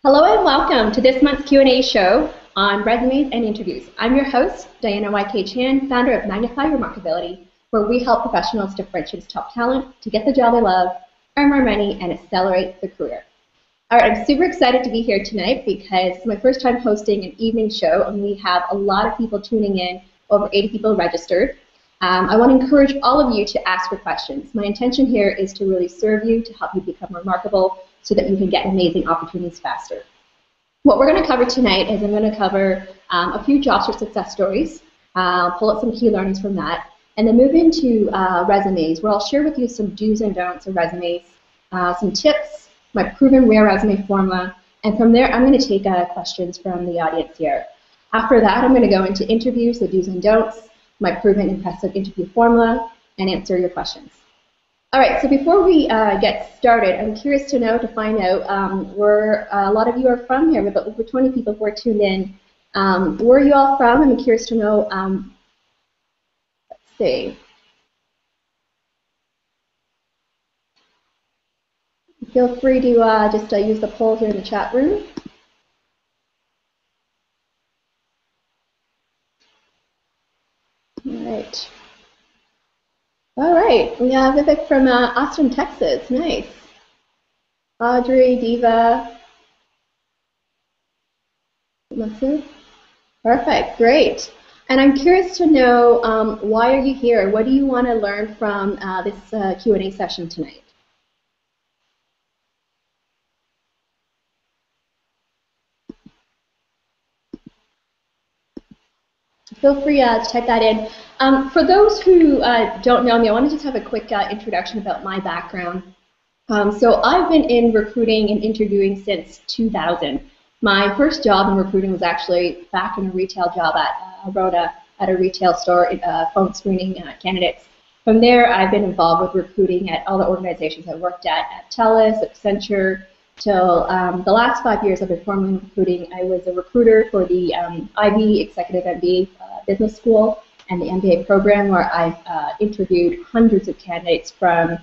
Hello and welcome to this month's Q&A show on resumes and interviews. I'm your host, Diana Y.K. Chan, founder of Magnify Remarkability, where we help professionals differentiate top talent to get the job they love, earn more money, and accelerate their career. All right, I'm super excited to be here tonight because it's my first time hosting an evening show, and we have a lot of people tuning in, over 80 people registered. I want to encourage all of you to ask your questions. My intention here is to really serve you, to help you become remarkable, so that you can get amazing opportunities faster. What we're going to cover tonight is I'm going to cover a few job search success stories, pull up some key learnings from that, and then move into resumes, where I'll share with you some do's and don'ts of resumes, some tips, my proven rare resume formula, and from there I'm going to take questions from the audience here. After that, I'm going to go into interviews, the do's and don'ts, my proven impressive interview formula, and answer your questions. All right, so before we get started, I'm curious to know, to find out where a lot of you are from here. We have about over 20 people who are tuned in. Where are you all from? I'm curious to know, let's see. Feel free to just use the poll here in the chat room. All right, we have Vivek from Austin, Texas. Nice. Audrey, Diva. Masu. Perfect, great. And I'm curious to know, why are you here? What do you want to learn from this Q&A session tonight? Feel free to type that in. For those who don't know me, I want to just have a quick introduction about my background. So I've been in recruiting and interviewing since 2000. My first job in recruiting was actually back in a retail job at Rhoda, at a retail store, phone screening candidates. From there, I've been involved with recruiting at all the organizations I worked at TELUS, Accenture, till the last 5 years I've been formally recruiting. I was a recruiter for the IB Executive MBA Business School and the MBA program, where I've interviewed hundreds of candidates from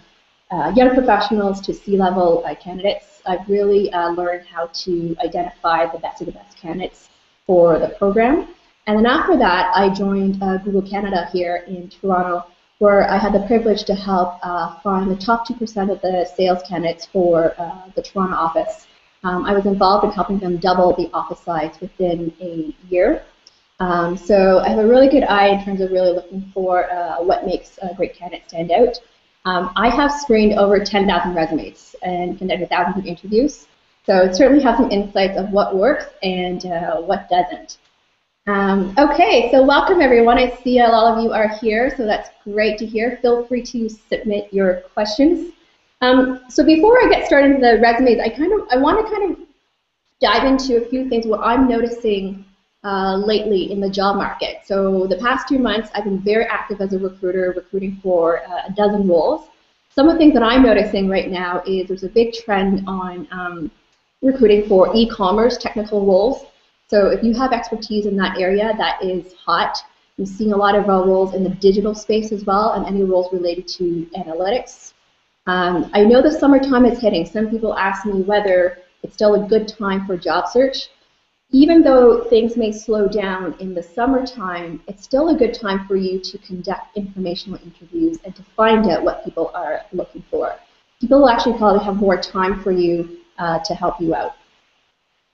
young professionals to C-level candidates. I've really learned how to identify the best of the best candidates for the program. And then after that, I joined Google Canada here in Toronto, where I had the privilege to help find the top 2% of the sales candidates for the Toronto office. I was involved in helping them double the office size within a year. So I have a really good eye in terms of really looking for what makes a great candidate stand out. I have screened over 10,000 resumes and conducted thousands of interviews. So it certainly has some insights of what works and what doesn't. Okay, so welcome everyone. I see a lot of you are here, so that's great to hear. Feel free to submit your questions. So before I get started into the resumes, I want to kind of dive into a few things what I'm noticing lately in the job market. So the past 2 months, I've been very active as a recruiter, recruiting for a dozen roles. Some of the things that I'm noticing right now is there's a big trend on recruiting for e-commerce technical roles. So if you have expertise in that area, that is hot. I'm seeing a lot of roles in the digital space as well, and any roles related to analytics. I know the summertime is hitting. Some people ask me whether it's still a good time for job search. Even though things may slow down in the summertime, it's still a good time for you to conduct informational interviews and to find out what people are looking for. People will actually probably have more time for you to help you out.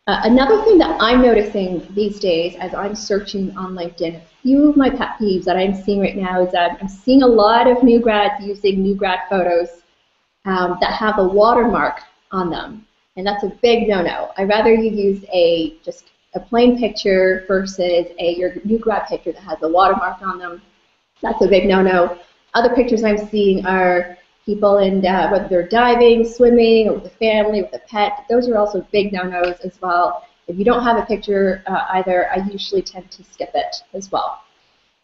Another thing that I'm noticing these days as I'm searching on LinkedIn, a few of my pet peeves that I'm seeing right now is that I'm seeing a lot of new grads using new grad photos that have a watermark on them. And that's a big no-no. I'd rather you use just a plain picture versus your new grad picture that has a watermark on them. That's a big no-no. Other pictures I'm seeing are people in, whether they're diving, swimming, or with a family, with a pet. Those are also big no-nos as well. If you don't have a picture either, I usually tend to skip it as well.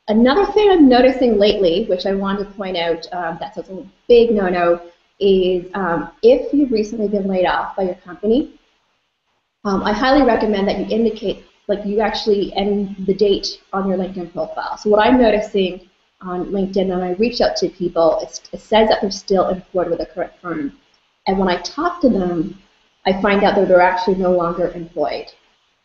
Another thing I'm noticing lately, which I want to point out that's also a big no-no, is if you've recently been laid off by your company, I highly recommend that you indicate, like you actually end the date on your LinkedIn profile. So what I'm noticing on LinkedIn when I reach out to people, it says that they're still employed with a current firm. And when I talk to them, I find out that they're actually no longer employed.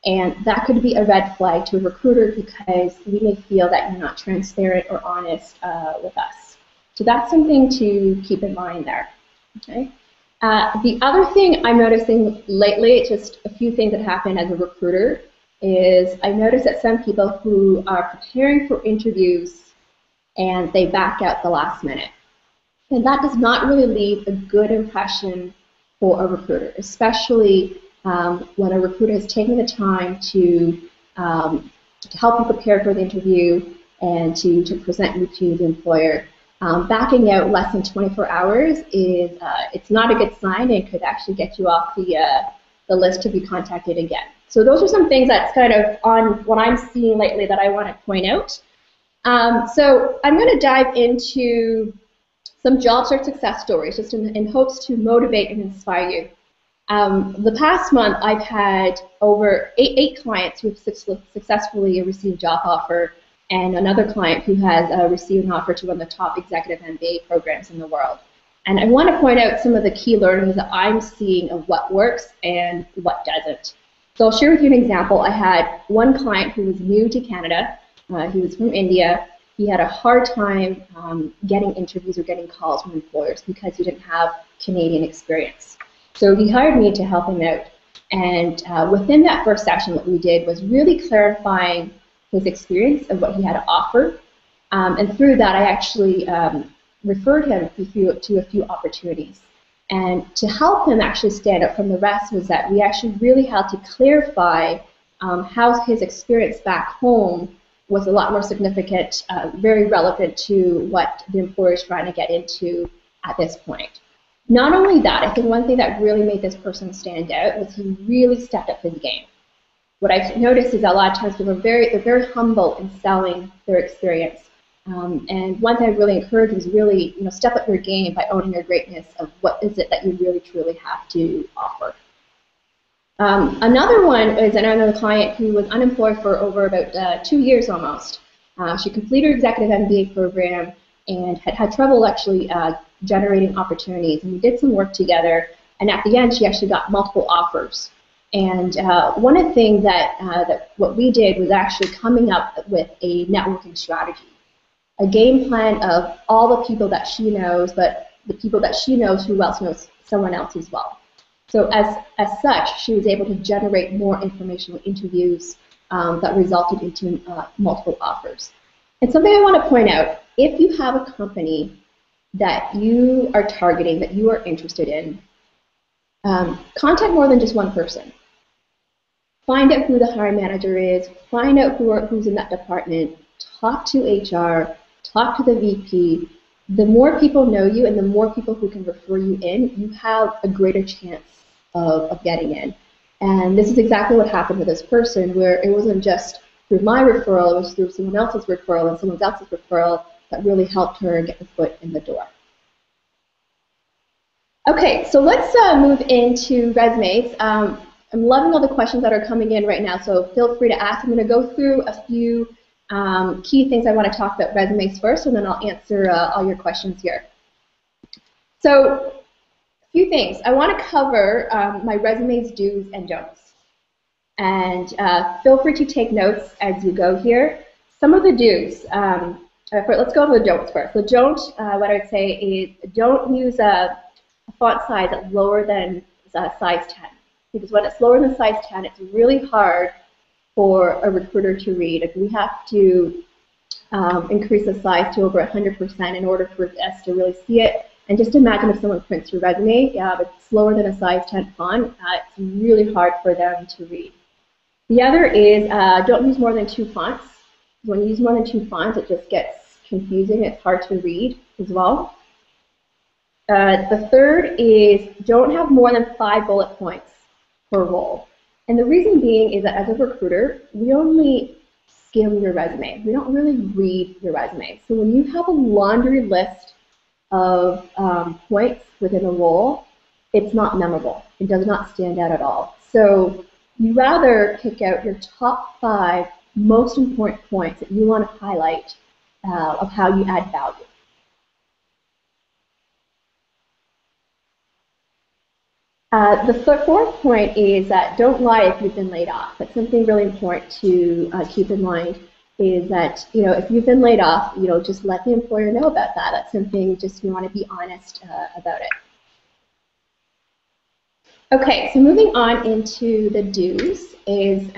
And that could be a red flag to a recruiter because we may feel that you're not transparent or honest with us. So that's something to keep in mind there. Okay. The other thing I'm noticing lately, just a few things that happen as a recruiter, is I notice that some people who are preparing for interviews and they back out the last minute. And that does not really leave a good impression for a recruiter, especially when a recruiter is taking the time to help you prepare for the interview and to present you to the employer. Backing out less than 24 hours is it's not a good sign and could actually get you off the list to be contacted again. So those are some things that's kind of on what I'm seeing lately that I want to point out. So I'm going to dive into some job search success stories just in hopes to motivate and inspire you. The past month, I've had over eight clients who have successfully received a job offer, and another client who has received an offer to one of the top executive MBA programs in the world. And I want to point out some of the key learnings that I'm seeing of what works and what doesn't. So I'll share with you an example. I had one client who was new to Canada. He was from India. He had a hard time getting interviews or getting calls from employers because he didn't have Canadian experience. So he hired me to help him out. And within that first session, what we did was really clarifying his experience of what he had to offer. And through that, I actually referred him to a few opportunities. And to help him actually stand out from the rest was that we actually really had to clarify how his experience back home was a lot more significant, very relevant to what the employer is trying to get into at this point. Not only that, I think one thing that really made this person stand out was he really stepped up his game. What I've noticed is that a lot of times people are very humble in selling their experience. And one thing I really encourage is really step up your game by owning your greatness of what is it that you really truly have to offer. Another one is another client who was unemployed for over about 2 years almost. She completed her executive MBA program and had trouble actually generating opportunities. And we did some work together, and at the end she actually got multiple offers. And one of the things that what we did was actually coming up with a networking strategy, a game plan of all the people that she knows, but the people that she knows who else knows someone else as well. So as such, she was able to generate more informational interviews that resulted into multiple offers. And something I want to point out, if you have a company that you are targeting, that you are interested in, contact more than just one person. Find out who the hiring manager is, find out who's in that department, talk to HR, talk to the VP. The more people know you and the more people who can refer you in, you have a greater chance of getting in. And this is exactly what happened with this person, where it wasn't just through my referral, it was through someone else's referral and someone else's referral that really helped her get the foot in the door. Okay, so let's move into resumes. I'm loving all the questions that are coming in right now, so feel free to ask. I'm going to go through a few key things I want to talk about resumes first, and then I'll answer all your questions here. So, a few things. I want to cover my resume's do's and don'ts. And feel free to take notes as you go here. Some of the do's. Let's go to the don'ts first. The don't, what I would say is don't use a font size that's lower than size 10. Because when it's lower than size 10, it's really hard for a recruiter to read. If we have to increase the size to over 100% in order for us to really see it. And just imagine if someone prints your resume, if it's slower than a size 10 font, it's really hard for them to read. The other is don't use more than 2 fonts. When you use more than 2 fonts, it just gets confusing. It's hard to read as well. The third is don't have more than 5 bullet points per role. And the reason being is that as a recruiter, we only skim your resume. We don't really read your resume. So when you have a laundry list of points within a role, it's not memorable. It does not stand out at all. So you rather pick out your top 5 most important points that you want to highlight of how you add value. The fourth point is that don't lie if you've been laid off. That's something really important to keep in mind. Is that if you've been laid off, just let the employer know about that. That's something just you want to be honest about it. Okay, so moving on into the do's is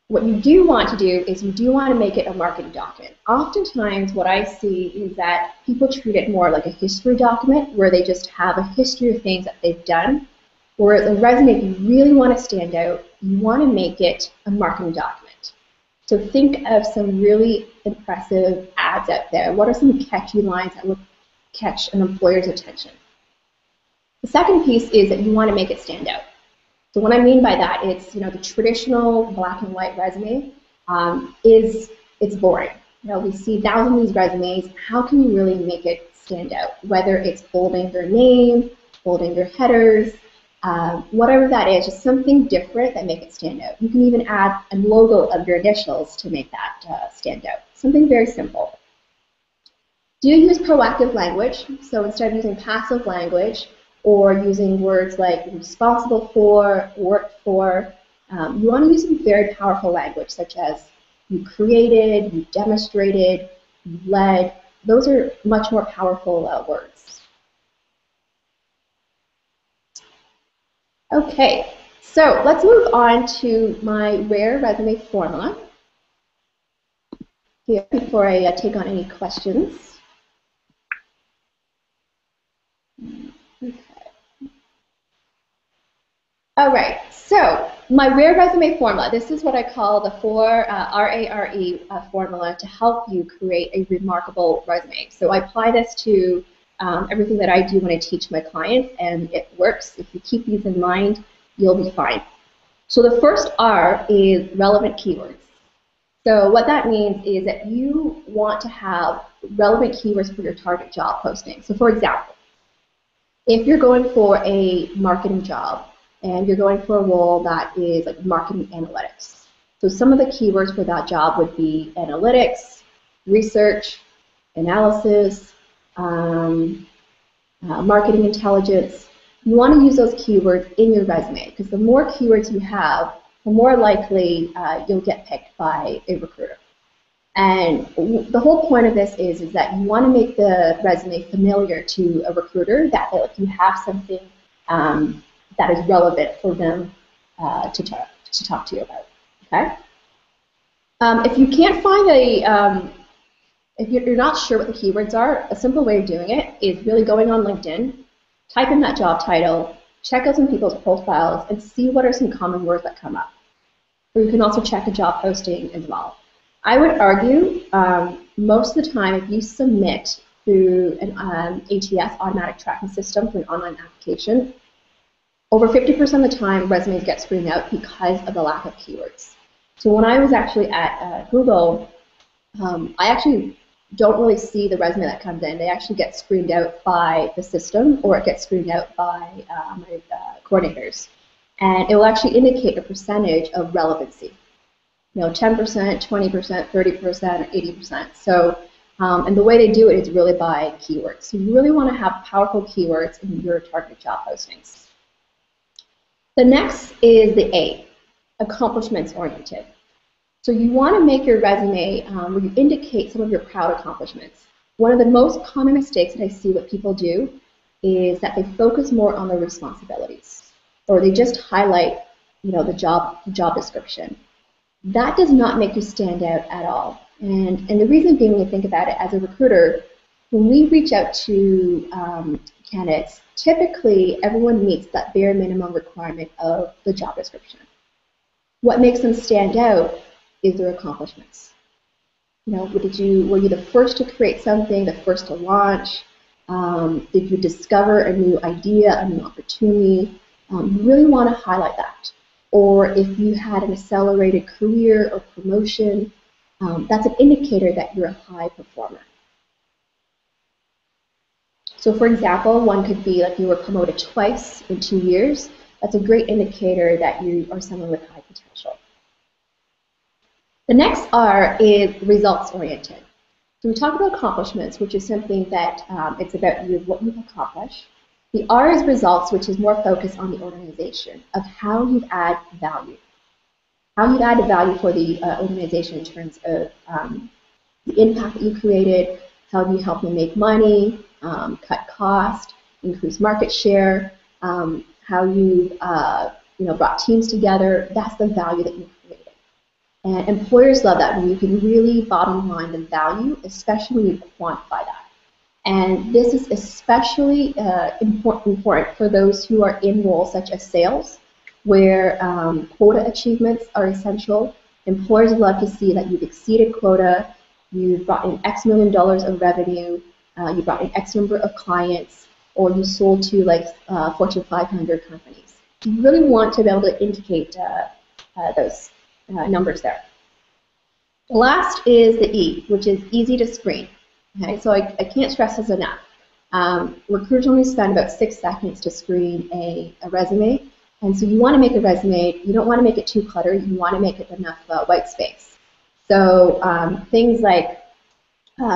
what you do want to do is you do want to make it a marketing document. Oftentimes what I see is that people treat it more like a history document where they just have a history of things that they've done. Whereas a resume, if you really want to stand out, you want to make it a marketing document. So think of some really impressive ads out there. What are some catchy lines that will catch an employer's attention? The second piece is that you want to make it stand out. So what I mean by that, it's the traditional black and white resume it's boring. We see thousands of these resumes. How can you really make it stand out? Whether it's bolding their name, bolding their headers, whatever that is, just something different that make it stand out. You can even add a logo of your initials to make that stand out. Something very simple. Do use proactive language. So instead of using passive language, or using words like responsible for, worked for. You want to use some very powerful language, such as you created, you demonstrated, you led. Those are much more powerful words. Okay, so let's move on to my rare resume formula here before I take on any questions. Okay. All right, so my rare resume formula, this is what I call the RARE formula to help you create a remarkable resume. So I apply this to everything that I do when I teach my clients, and it works. If you keep these in mind, you'll be fine. So the first R is relevant keywords. So what that means is that you want to have relevant keywords for your target job posting. So for example, if you're going for a marketing job, and you're going for a role that is like marketing analytics. So some of the keywords for that job would be analytics, research, analysis, marketing intelligence. You want to use those keywords in your resume because the more keywords you have, the more likely you'll get picked by a recruiter. And the whole point of this is that you want to make the resume familiar to a recruiter, that you have something that is relevant for them to talk to you about. Okay. If you can't find if you're not sure what the keywords are, a simple way of doing it is really going on LinkedIn, type in that job title, check out some people's profiles, and see what are some common words that come up. Or you can also check a job posting as well. I would argue most of the time, if you submit through an ATS, automatic tracking system, through an online application, over 50% of the time, resumes get screened out because of the lack of keywords. So when I was actually at Google, I actually don't really see the resume that comes in. They actually get screened out by the system, or it gets screened out by my coordinators. And it will actually indicate a percentage of relevancy. 10%, 20%, 30%, or 80%. So, and the way they do it is really by keywords. So you really want to have powerful keywords in your targeted job postings. The next is the A, accomplishments oriented. So you want to make your resume where you indicate some of your proud accomplishments. One of the most common mistakes that I see what people do is that they focus more on their responsibilities, or they just highlight, the job description. That does not make you stand out at all. And the reason being, when you think about it, as a recruiter, when we reach out to candidates, typically everyone meets that bare minimum requirement of the job description. What makes them stand out is their accomplishments. Were you the first to create something, the first to launch? Did you discover a new idea, a new opportunity? You really want to highlight that. Or if you had an accelerated career or promotion, that's an indicator that you're a high performer. So for example, one could be like you were promoted twice in 2 years. That's a great indicator that you are someone with high potential. The next R is results oriented. So we talk about accomplishments, which is something that it's about what you've accomplished. The R is results, which is more focused on the organization of how you add value. How you added value for the organization in terms of the impact that you created, how you help them make money, cut cost, increase market share, how you brought teams together. That's the value that you created. And employers love that when you can really bottom line the value, especially when you quantify that. And this is especially important for those who are in roles such as sales, where quota achievements are essential. Employers love to see that you've exceeded quota, you've brought in X million dollars of revenue, you brought in X number of clients, or you sold to like Fortune 500 companies. You really want to be able to indicate those numbers there. The last is the E, which is easy to screen. Okay, so I can't stress this enough. Recruiters only spend about 6 seconds to screen a resume, and so you want to make a resume, you don't want to make it too cluttered, you want to make it enough white space. So things like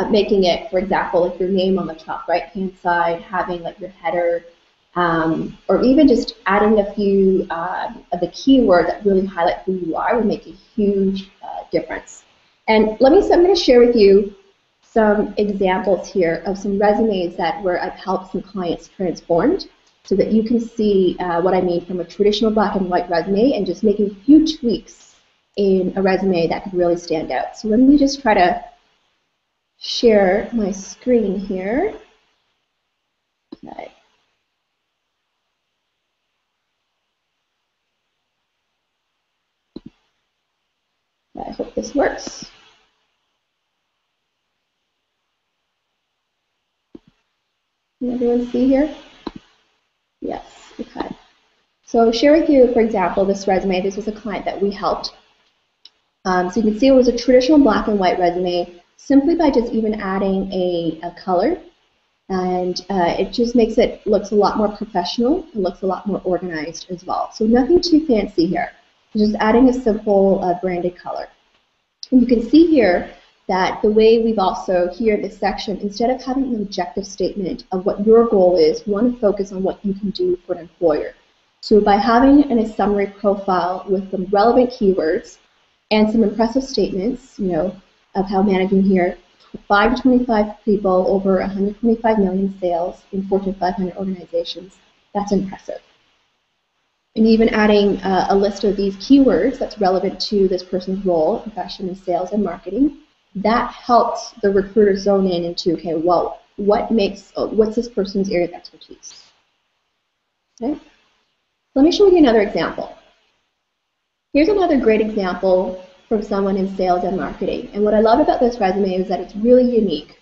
making it, for example, like your name on the top right-hand side, having like your header, or even just adding a few of the keywords that really highlight who you are would make a huge difference. And I'm going to share with you some examples here of some resumes where I've helped some clients transformed so that you can see what I mean from a traditional black and white resume and just making a few tweaks in a resume that could really stand out. So let me just try to share my screen here. Okay. I hope this works. Can everyone see here? Yes, okay. So share with you, for example, this resume. This was a client that we helped. So you can see it was a traditional black and white resume simply by just even adding a color. And it just makes it looks a lot more professional. It looks a lot more organized as well. So nothing too fancy here. Just adding a simple branded color. And you can see here that the way we've also, here in this section, instead of having an objective statement of what your goal is, you want to focus on what you can do for an employer. So by having a summary profile with some relevant keywords and some impressive statements, of how managing here 5 to 25 people over 125 million sales in Fortune 500 organizations, that's impressive. And even adding a list of these keywords that's relevant to this person's role, profession in sales and marketing, that helps the recruiter zone in into, okay, well, what's this person's area of expertise? Okay. Let me show you another example. Here's another great example from someone in sales and marketing. And what I love about this resume is that it's really unique.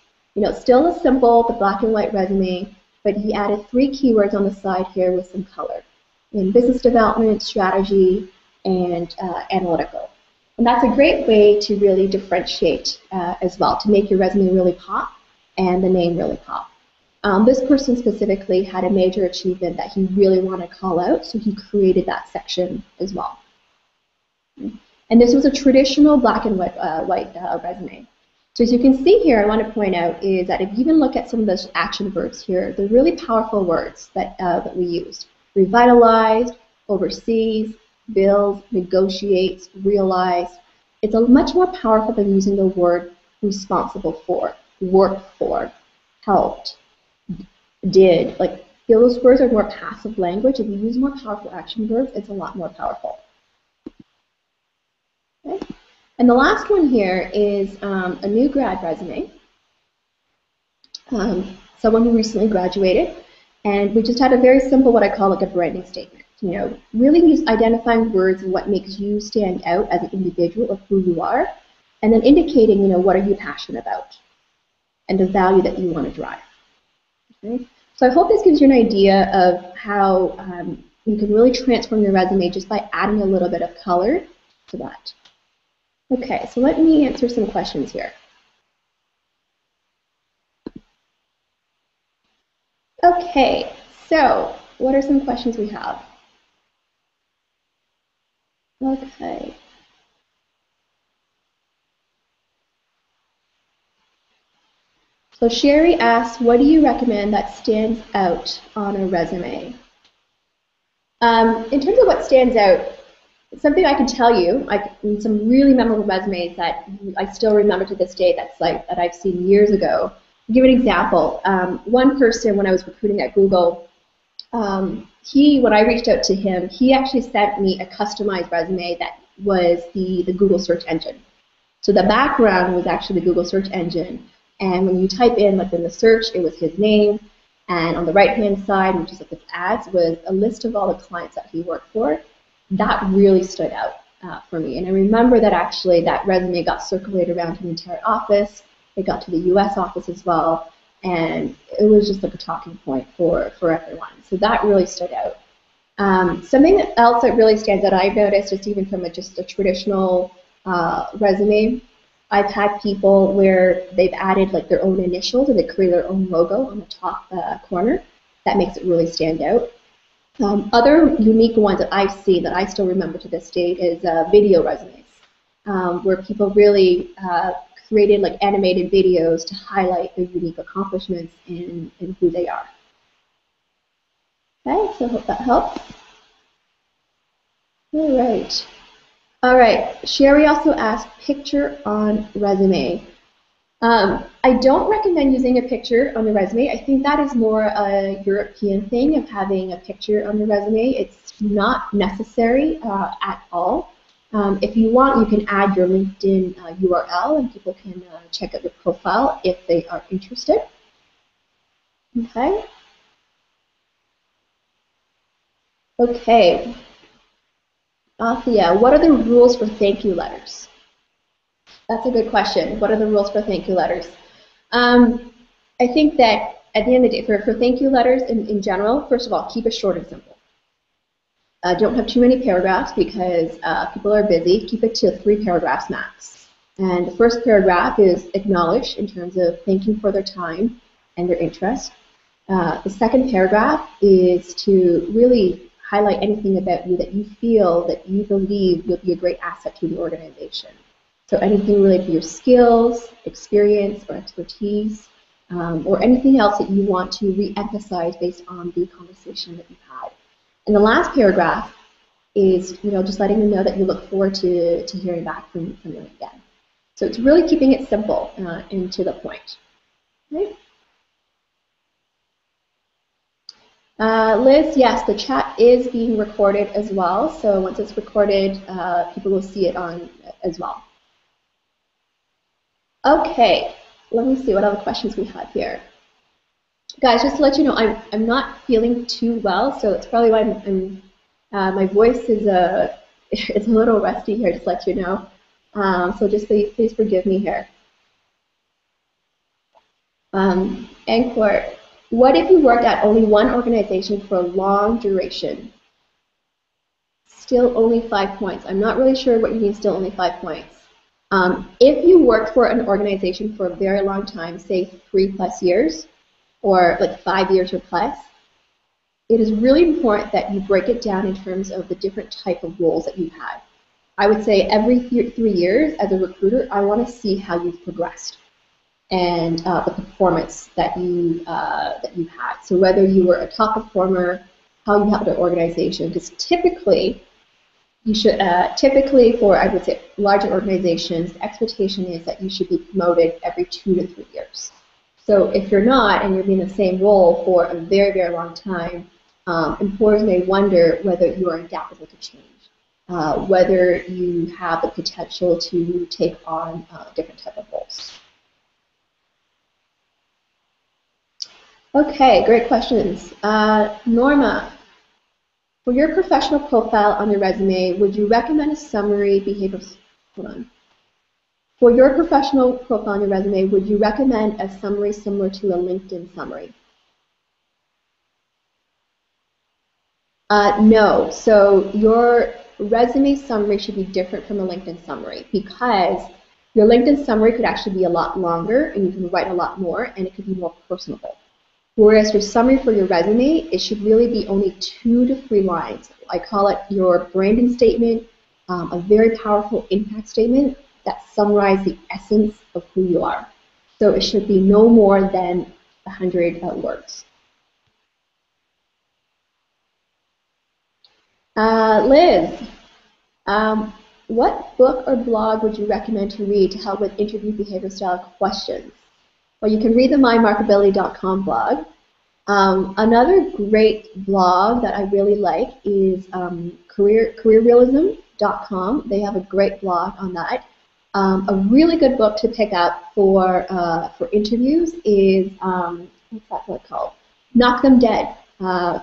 Still a simple, the black and white resume, but he added 3 keywords on the side here with some color in business development, strategy, and analytical. And that's a great way to really differentiate as well, to make your resume really pop and the name really pop. This person specifically had a major achievement that he really wanted to call out, so he created that section as well. And this was a traditional black and white resume. So as you can see here, I want to point out is that if you even look at some of those action verbs here, they're really powerful words that we used. Revitalized, oversees, builds, negotiates, realize. It's much more powerful than using the word responsible for, work for, helped, did. Like those words are more passive language. If you use more powerful action verbs, it's a lot more powerful. Okay. And the last one here is a new grad resume. Someone who recently graduated. And we just had a very simple, what I call like a branding statement. Really identifying words and what makes you stand out as an individual of who you are, and then indicating, what are you passionate about, and the value that you want to drive. Okay? So I hope this gives you an idea of how you can really transform your resume just by adding a little bit of color to that. Okay, so let me answer some questions here. Okay, so what are some questions we have? Okay. So Sherry asks, what do you recommend that stands out on a resume? In terms of what stands out, something I can tell you, some really memorable resumes that I still remember to this day that I've seen years ago. I'll give an example. One person, when I was recruiting at Google, when I reached out to him, he actually sent me a customized resume that was the Google search engine. So the background was actually the Google search engine. And when you type in, like in the search, it was his name. And on the right-hand side, which is like his ads, was a list of all the clients that he worked for. That really stood out for me. And I remember that actually that resume got circulated around to the entire office. It got to the US office as well. And it was just like a talking point for everyone. So that really stood out. Something else that really stands out, I've noticed, just even from just a traditional resume, I've had people where they've added like their own initials and they create their own logo on the top corner. That makes it really stand out. Other unique ones that I've seen that I still remember to this date is video resumes, where people really created like animated videos to highlight their unique accomplishments in who they are. Okay, so I hope that helps. All right. Sherry also asked, picture on resume. I don't recommend using a picture on the resume. I think that is more a European thing of having a picture on the resume. It's not necessary at all. If you want, you can add your LinkedIn URL and people can check out your profile if they are interested. Okay. Okay. Althea, what are the rules for thank you letters? That's a good question. What are the rules for thank you letters? I think that at the end of the day, for thank you letters in general, first of all, keep it short and simple. Don't have too many paragraphs because people are busy. Keep it to 3 paragraphs max. And the first paragraph is acknowledge in terms of thanking for their time and their interest. The second paragraph is to really highlight anything about you that you feel, that you believe will be a great asset to the organization. So anything related to your skills, experience, or expertise, or anything else that you want to re-emphasize based on the conversation that you've had. And the last paragraph is, just letting them know that you look forward to hearing back from them again. So it's really keeping it simple and to the point. Okay? Liz, yes, the chat is being recorded as well. So once it's recorded, people will see it on as well. Okay, let me see what other questions we have here. Guys, just to let you know, I'm not feeling too well, so it's probably why my voice is it's a little rusty here, just to let you know. So just please forgive me here. Encore. What if you worked at only one organization for a long duration? Still only 5 points. I'm not really sure what you mean still only 5 points. If you worked for an organization for a very long time, say 3+ years, or like 5 years or plus, it is really important that you break it down in terms of the different type of roles that you've had. I would say every 3 years as a recruiter, I want to see how you've progressed and the performance that you've had. So whether you were a top performer, how you helped an organization, because typically you should, for I would say larger organizations, the expectation is that you should be promoted every 2 to 3 years. So if you're not and you're in the same role for a very, very long time, employers may wonder whether you are adaptable to change, whether you have the potential to take on different type of roles. Okay, great questions. Norma, for your professional profile on your resume, would you recommend a summary behavioral? Hold on. For your professional profile on your resume, would you recommend a summary similar to a LinkedIn summary? No. So your resume summary should be different from a LinkedIn summary because your LinkedIn summary could actually be a lot longer and you can write a lot more and it could be more personable. Whereas your summary for your resume, it should really be only 2 to 3 lines. I call it your branding statement, a very powerful impact statement that summarizes the essence of who you are. So it should be no more than 100 words. Liz, what book or blog would you recommend to read to help with interview behavior style questions? Well, you can read the mymarkability.com blog. Another great blog that I really like is careerrealism.com. They have a great blog on that. A really good book to pick up for interviews is, what's that book called? Knock Them Dead,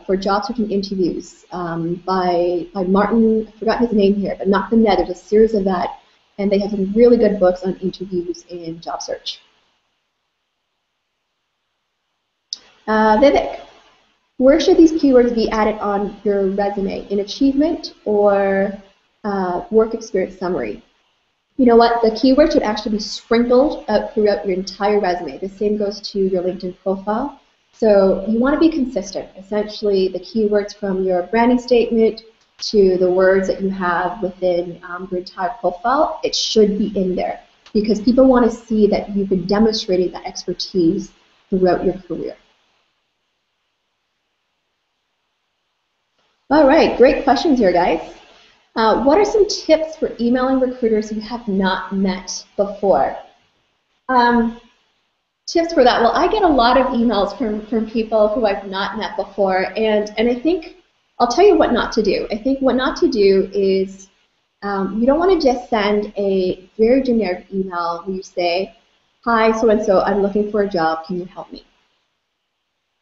for job searching interviews, by Martin, I forgot his name here, but Knock Them Dead. There's a series of that, and they have some really good books on interviews and job search. Vivek, where should these keywords be added on your resume? In achievement or work experience summary? You know what? The keywords should actually be sprinkled out throughout your entire resume. The same goes to your LinkedIn profile. So you want to be consistent. Essentially, the keywords from your branding statement to the words that you have within your entire profile, it should be in there because people want to see that you've been demonstrating that expertise throughout your career. All right, great questions here, guys. What are some tips for emailing recruiters who have not met before? Tips for that? Well, I get a lot of emails from people who I've not met before, and I think I'll tell you what not to do. I think what not to do is you don't want to just send a very generic email where you say, "Hi, so-and-so, I'm looking for a job, can you help me?"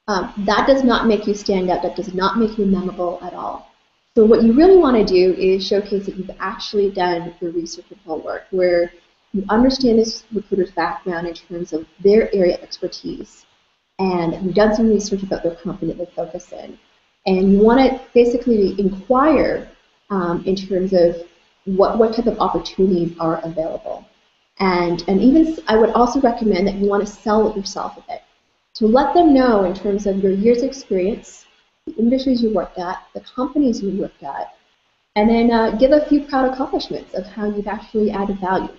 That does not make you stand out. That does not make you memorable at all. So what you really want to do is showcase that you've actually done your research and homework, where you understand this recruiter's background in terms of their area of expertise, and you've done some research about their company that they focus in. And you want to basically inquire in terms of what type of opportunities are available. And even I would also recommend that you want to sell yourself a bit. So let them know in terms of your years of experience, the industries you worked at, the companies you worked at, and then give a few proud accomplishments of how you've actually added value.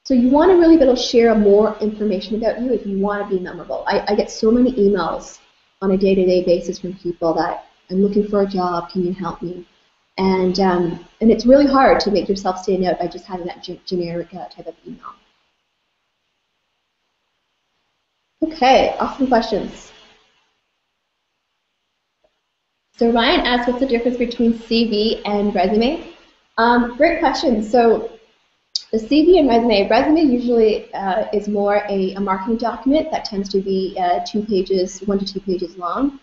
So you want to really be able to share more information about you if you want to be memorable. I get so many emails on a day-to-day basis from people that I'm looking for a job, can you help me? And it's really hard to make yourself stand out by just having that generic type of email. Okay, awesome questions. So Ryan asked, what's the difference between CV and resume? Great question. So the CV and resume usually is more a marketing document that tends to be 2 pages, 1 to 2 pages long.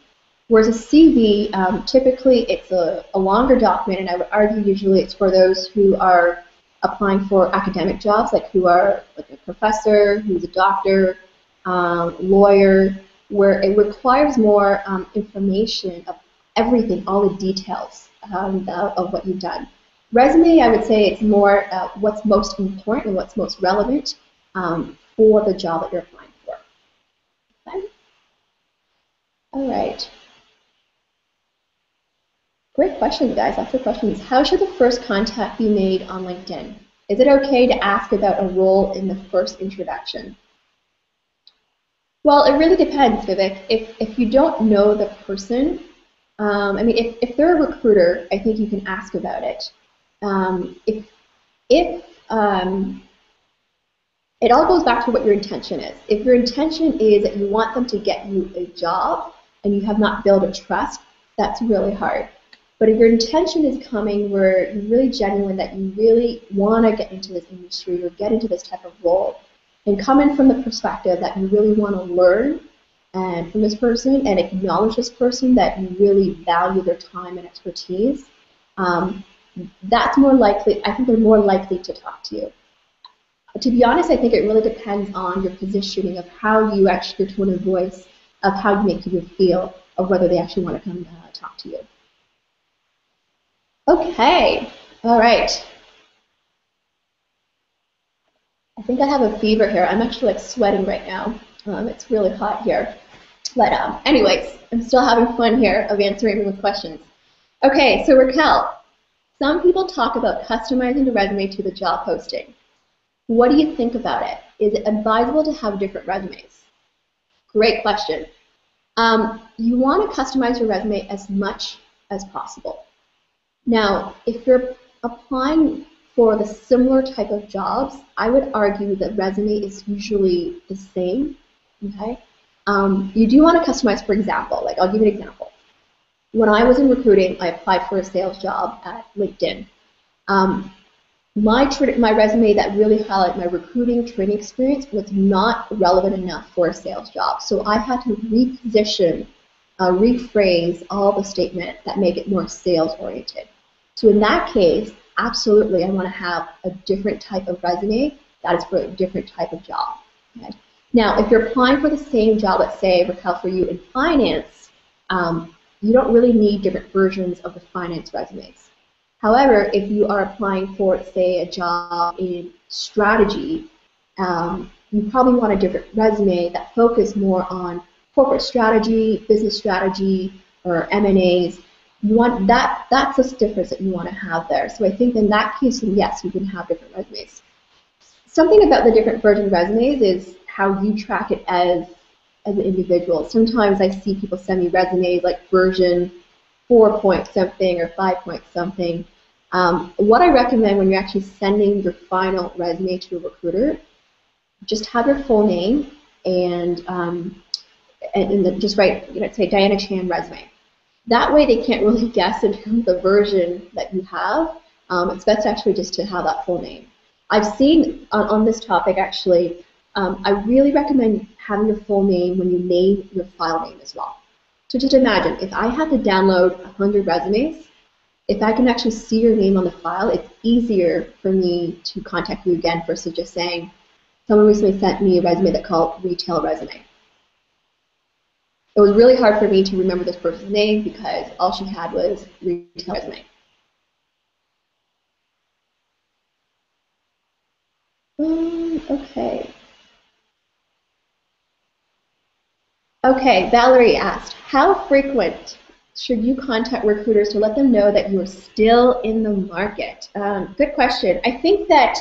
Whereas a CV, typically it's a longer document, and I would argue usually it's for those who are applying for academic jobs, like who are like a professor, who's a doctor, lawyer, where it requires more information of everything, all the details of what you've done. Resume, I would say it's more what's most important and what's most relevant for the job that you're applying for. Okay. All right. Great questions, guys. Lots of questions. How should the first contact be made on LinkedIn? Is it okay to ask about a role in the first introduction? Well, it really depends, Vivek. If you don't know the person, I mean, if they're a recruiter, I think you can ask about it. It all goes back to what your intention is. If your intention is that you want them to get you a job and you have not built a trust, that's really hard. But if your intention is coming where you're really genuine, that you really want to get into this industry or get into this type of role, and come in from the perspective that you really want to learn and from this person and acknowledge this person, that you really value their time and expertise, that's more likely, I think they're more likely to talk to you. To be honest, I think it really depends on your positioning of how you actually, your tone of voice, of how you make people feel, of whether they actually want to come talk to you. Okay, all right. I think I have a fever here. I'm actually like sweating right now. It's really hot here. But anyways, I'm still having fun here of answering with questions. Okay, so Raquel, some people talk about customizing the resume to the job posting. What do you think about it? Is it advisable to have different resumes? Great question. You want to customize your resume as much as possible. Now, if you're applying for the similar type of jobs, I would argue that resume is usually the same. Okay. You do want to customize, for example, like I'll give you an example. When I was in recruiting, I applied for a sales job at LinkedIn. My resume that really highlighted my recruiting training experience was not relevant enough for a sales job. So I had to reposition, rephrase all the statement that make it more sales oriented. So in that case, absolutely, I want to have a different type of resume that is for a different type of job. Okay? Now, if you're applying for the same job, let's say, for you in finance, you don't really need different versions of the finance resumes. However, if you are applying for, say, a job in strategy, you probably want a different resume that focuses more on corporate strategy, business strategy, or M&As. You want that's the difference that you want to have there. So I think in that case, yes, you can have different resumes. Something about the different version resumes is how you track it as an individual. Sometimes I see people send me resumes like version 4 point something or 5 point something. What I recommend when you're actually sending your final resume to a recruiter, just have your full name and just write, say Diana Chan resume. That way they can't really guess in terms of the version that you have. It's best actually just to have that full name. I've seen on this topic actually, I really recommend having your full name when you name your file name as well. So just imagine, if I had to download 100 resumes, if I can actually see your name on the file, it's easier for me to contact you again versus just saying, someone recently sent me a resume that called retail resume. It was really hard for me to remember this person's name because all she had was retail resume. Okay. Okay, Valerie asked, how frequent should you contact recruiters to let them know that you are still in the market? Good question. I think that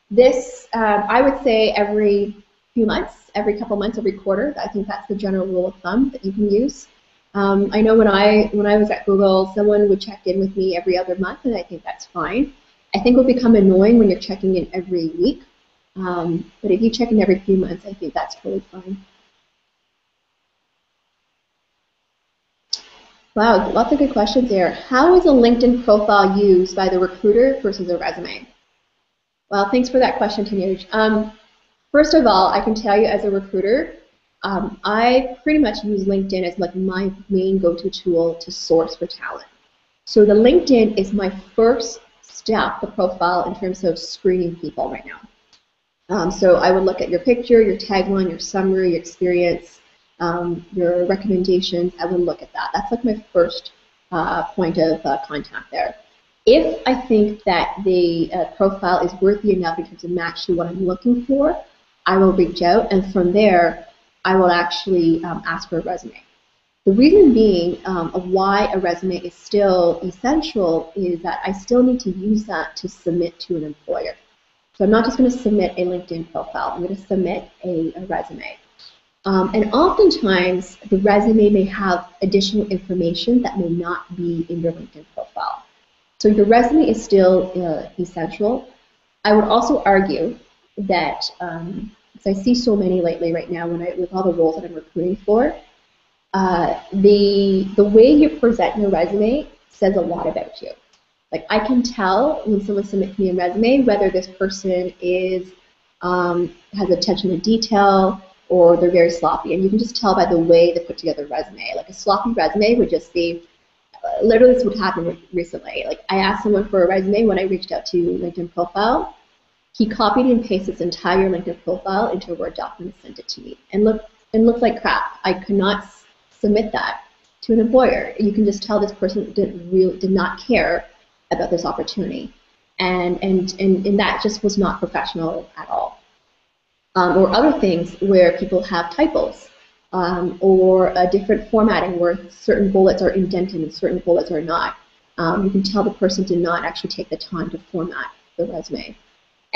this, I would say every few months, every couple months, every quarter. I think that's the general rule of thumb that you can use. I know when I was at Google, someone would check in with me every other month, and I think that's fine. I think it will become annoying when you're checking in every week. But if you check in every few months, I think that's totally fine. Wow, lots of good questions there. How is a LinkedIn profile used by the recruiter versus a resume? Well, thanks for that question, Tanuj. First of all, I can tell you as a recruiter, I pretty much use LinkedIn as like my main go-to tool to source for talent. So the LinkedIn is my first step, the profile, in terms of screening people right now. So I would look at your picture, your tagline, your summary, your experience, your recommendations. I would look at that. That's like my first point of contact there. If I think that the profile is worthy enough in terms of match to what I'm looking for, I will reach out, and from there, I will actually ask for a resume. The reason being of why a resume is still essential is that I still need to use that to submit to an employer. So I'm not just going to submit a LinkedIn profile. I'm going to submit a resume. And oftentimes, the resume may have additional information that may not be in your LinkedIn profile. So your resume is still essential. I would also argue that, because I see so many lately right now with all the roles that I'm recruiting for, the way you present your resume says a lot about you. Like I can tell when someone submits me a resume whether this person is has attention to detail or they're very sloppy, and you can just tell by the way they put together a resume. Like a sloppy resume would just be, literally this would happen recently. Like I asked someone for a resume when I reached out to LinkedIn profile. He copied and pasted his entire LinkedIn profile into a Word document and sent it to me, and looked like crap. I could not submit that to an employer. You can just tell this person did not care about this opportunity, and that just was not professional at all. Or other things where people have typos, or a different formatting where certain bullets are indented and certain bullets are not. You can tell the person did not actually take the time to format the resume.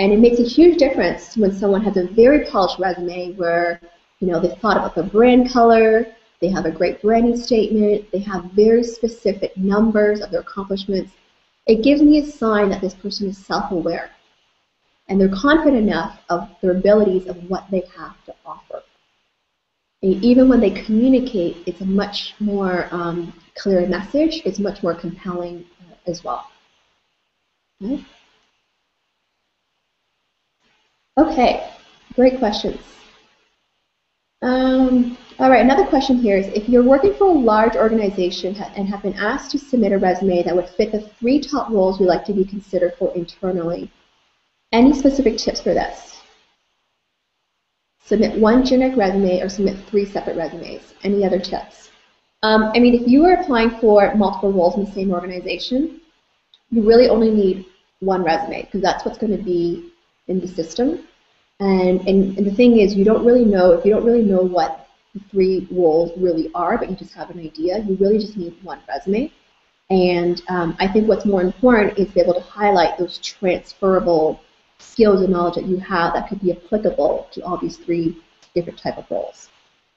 And it makes a huge difference when someone has a very polished resume where, they've thought about the brand color, they have a great branding statement, they have very specific numbers of their accomplishments. It gives me a sign that this person is self-aware and they're confident enough of their abilities of what they have to offer. And even when they communicate, it's a much more clear message. It's much more compelling as well. Okay, great questions. All right, another question here is, if you're working for a large organization and have been asked to submit a resume that would fit the 3 top roles you'd like to be considered for internally, any specific tips for this? Submit 1 generic resume or submit 3 separate resumes. Any other tips? I mean, if you are applying for multiple roles in the same organization, you really only need 1 resume because that's what's going to be in the system. And the thing is, you don't really know, if you don't really know what the 3 roles really are, but you just have an idea, you really just need 1 resume. And I think what's more important is to be able to highlight those transferable skills and knowledge that you have that could be applicable to all these 3 different type of roles.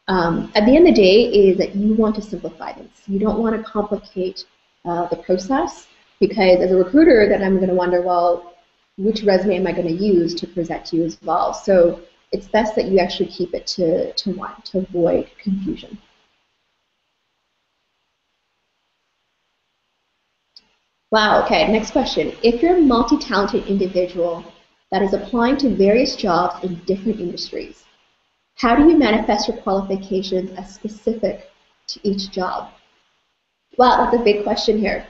At the end of the day is that you want to simplify this. You don't want to complicate the process, because as a recruiter, then I'm going to wonder, well, which resume am I going to use to present to you as well? So it's best that you actually keep it to 1 to avoid confusion. Wow, okay, next question. If you're a multi-talented individual that is applying to various jobs in different industries, how do you manifest your qualifications as specific to each job? Wow, that's a big question here.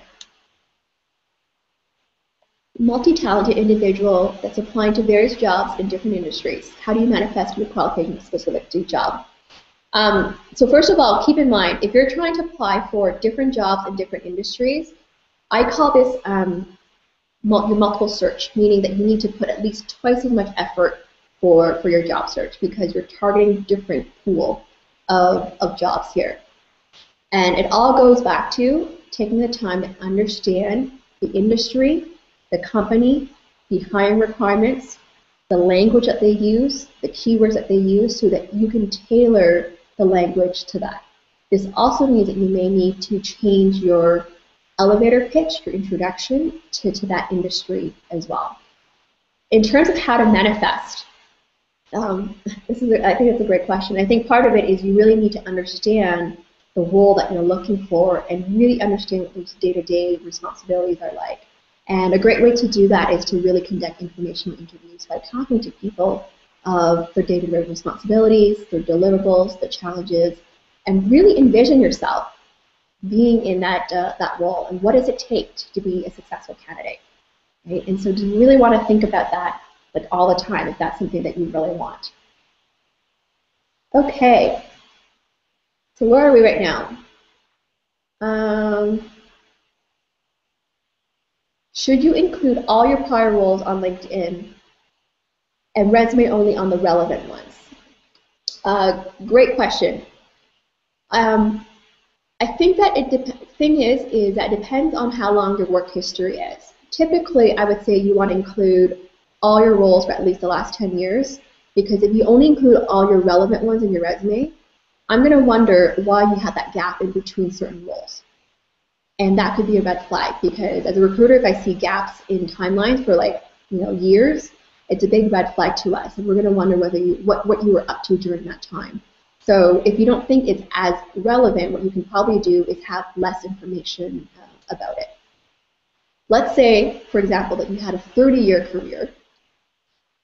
Multi-talented individual that's applying to various jobs in different industries. How do you manifest your qualifications specific to each job? So first of all, keep in mind, if you're trying to apply for different jobs in different industries, I call this your multiple search, meaning that you need to put at least twice as much effort for your job search because you're targeting different pool of jobs here. And it all goes back to taking the time to understand the industry, the company, the hiring requirements, the language that they use, the keywords that they use, so that you can tailor the language to that. This also means that you may need to change your elevator pitch, your introduction to that industry as well. In terms of how to manifest, I think it's a great question. I think part of it is you really need to understand the role that you're looking for and really understand what those day-to-day responsibilities are like. And a great way to do that is to really conduct informational interviews by talking to people of their day-to-day responsibilities, their deliverables, the challenges, and really envision yourself being in that role, and what does it take to be a successful candidate, right? And so you really want to think about that like all the time if that's something that you really want. Okay, so where are we right now? Should you include all your prior roles on LinkedIn and resume only on the relevant ones? Great question. I think that thing is that it depends on how long your work history is. Typically, I would say you want to include all your roles for at least the last 10 years, because if you only include all your relevant ones in your resume, I'm going to wonder why you had that gap in between certain roles. And that could be a red flag, because as a recruiter, if I see gaps in timelines for years, it's a big red flag to us, and we're going to wonder whether what you were up to during that time. So if you don't think it's as relevant, what you can probably do is have less information about it. Let's say, for example, that you had a 30-year career,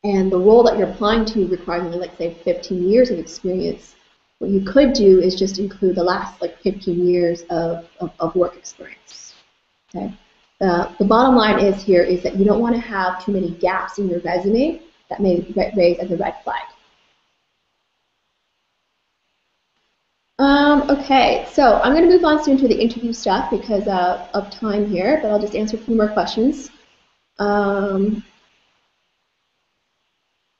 and the role that you're applying to requires only, let's say, 15 years of experience. What you could do is just include the last 15 years of work experience. Okay? The bottom line is that you don't want to have too many gaps in your resume that may raise as a red flag. Okay, so I'm going to move on soon to the interview stuff because of time here, but I'll just answer a few more questions.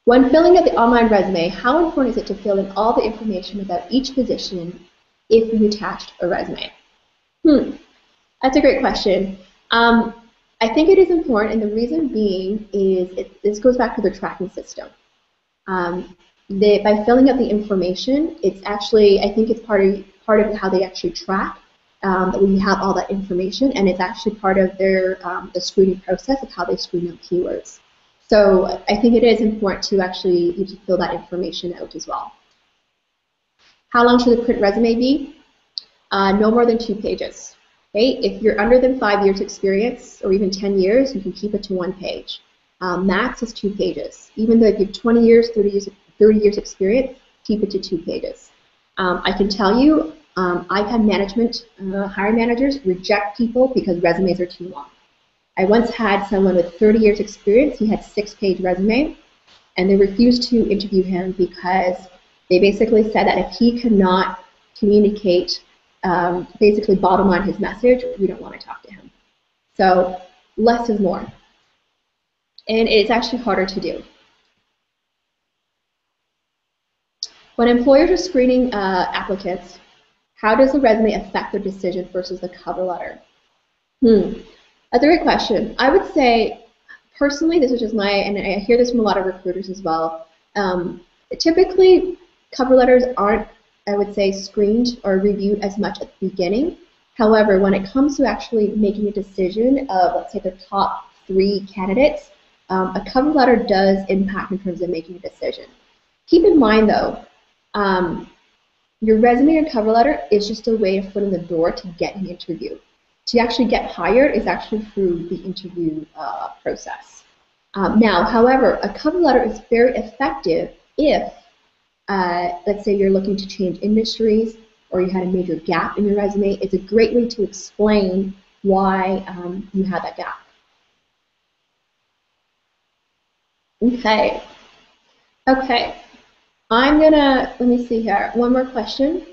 When filling out the online resume, how important is it to fill in all the information about each position if you attached a resume? That's a great question. I think it is important, and the reason being is this goes back to the tracking system. By filling out the information, it's actually, I think it's part of how they actually track that we have all that information, and it's actually part of their the screening process of how they screen out keywords. So I think it is important to actually you to fill that information out as well. How long should the print resume be? No more than 2 pages. Okay? If you're under than 5 years experience or even 10 years, you can keep it to 1 page. Max is 2 pages. Even though if you have 20 years, 30 years experience, keep it to 2 pages. I can tell you, I've had management, hiring managers reject people because resumes are too long. I once had someone with 30 years experience, he had a 6-page resume, and they refused to interview him because they basically said that if he cannot communicate, basically bottom line his message, we don't want to talk to him. So less is more. And it's actually harder to do. When employers are screening applicants, how does the resume affect their decision versus the cover letter? That's a great question. I would say, personally, this is just and I hear this from a lot of recruiters as well, typically cover letters aren't, I would say, screened or reviewed as much at the beginning. However, when it comes to actually making a decision of, let's say, the top 3 candidates, a cover letter does impact in terms of making a decision. Keep in mind, though, your resume and cover letter is just a way of foot in the door to get an interview. To actually get hired is actually through the interview process. Now, however, a cover letter is very effective if, let's say you're looking to change industries or you had a major gap in your resume. It's a great way to explain why you had that gap. Okay. Okay. Let me see here. One more question.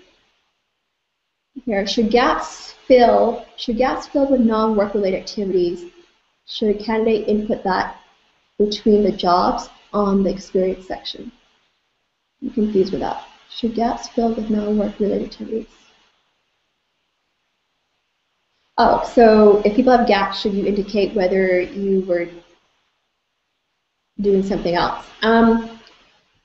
Here, should gaps filled with non-work related activities, should a candidate input that between the jobs on the experience section? I'm confused with that. Should gaps filled with non-work related activities? Oh, so if people have gaps, should you indicate whether you were doing something else?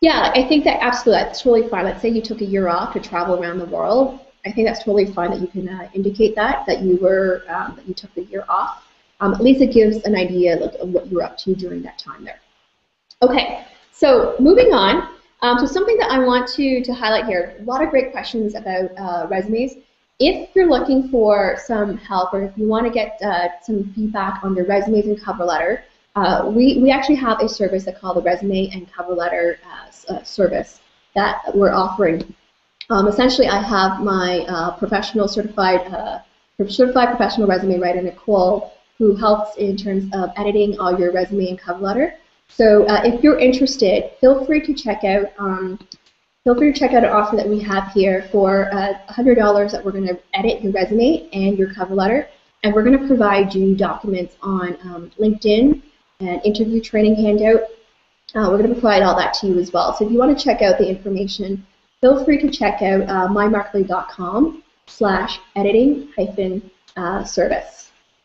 Yeah, I think that absolutely, that's totally fine. Let's say you took a year off to travel around the world. I think that's totally fine that you can indicate that you were that you took the year off. At least it gives an idea of what you were up to during that time there. Okay, so moving on. So something that I want to highlight here. A lot of great questions about resumes. If you're looking for some help, or if you want to get some feedback on your resumes and cover letter, we actually have a service that's called the Resume and Cover Letter service that we're offering. Essentially, I have my certified professional resume writer, Nicole, who helps in terms of editing all your resume and cover letter. So if you're interested, feel free to check out an offer that we have here for $100 that we're going to edit your resume and your cover letter, and we're going to provide you documents on LinkedIn, an interview training handout. We're going to provide all that to you as well. So if you want to check out the information, feel free to check out mymarkley.com/editing-service.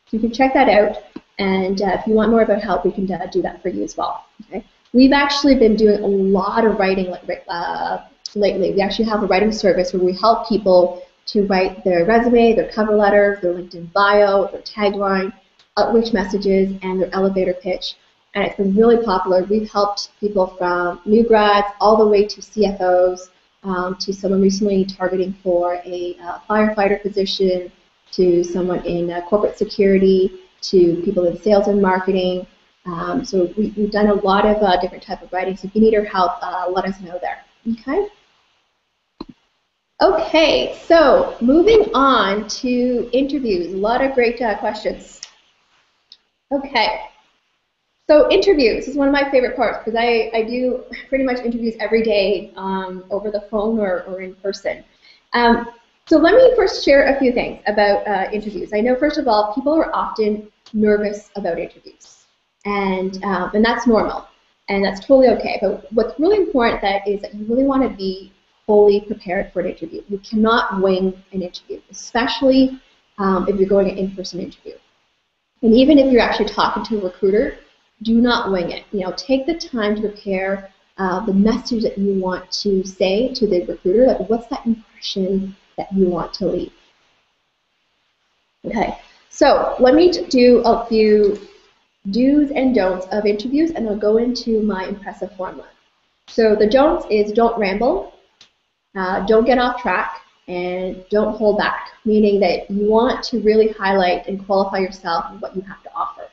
So you can check that out, and if you want more about help, we can do that for you as well. Okay? We've actually been doing a lot of writing lately. We actually have a writing service where we help people to write their resume, their cover letter, their LinkedIn bio, their tagline, outreach messages, and their elevator pitch. And it's been really popular. We've helped people from new grads all the way to CFOs, to someone recently targeting for a firefighter position, to someone in corporate security, to people in sales and marketing. So we've done a lot of different type of writing. So if you need our help, let us know there. Okay. Okay, so moving on to interviews. A lot of great questions. Okay, so interviews is one of my favorite parts because I do pretty much interviews every day over the phone or in person. So let me first share a few things about interviews. I know, first of all, people are often nervous about interviews, and that's normal, and that's totally okay. But what's really important is that you really want to be fully prepared for an interview. You cannot wing an interview, especially if you're going to an in-person interview. And even if you're actually talking to a recruiter, do not wing it. Take the time to prepare the message that you want to say to the recruiter. Like, what's that impression that you want to leave? Okay, so let me do a few do's and don'ts of interviews, and I'll go into my impressive formula. So the don'ts is don't ramble, don't get off track, and don't hold back, meaning that you want to really highlight and qualify yourself and what you have to offer.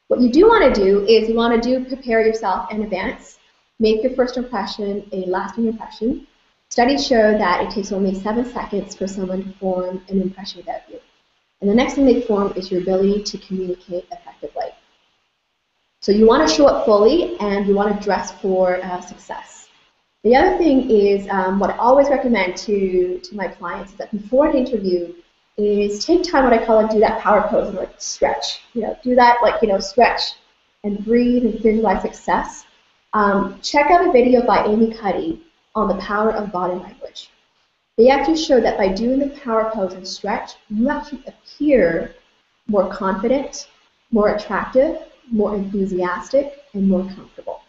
What you do want to do is you want to prepare yourself in advance, make your first impression a lasting impression. Studies show that it takes only 7 seconds for someone to form an impression about you. And the next thing they form is your ability to communicate effectively. So you want to show up fully, and you want to dress for success. The other thing is what I always recommend to my clients is that before an interview is take time, what I call it, do that power pose and like stretch. Do that stretch and breathe and visualize success. Check out a video by Amy Cuddy on the power of body language. They actually show that by doing the power pose and stretch, you actually appear more confident, more attractive, more enthusiastic, and more comfortable.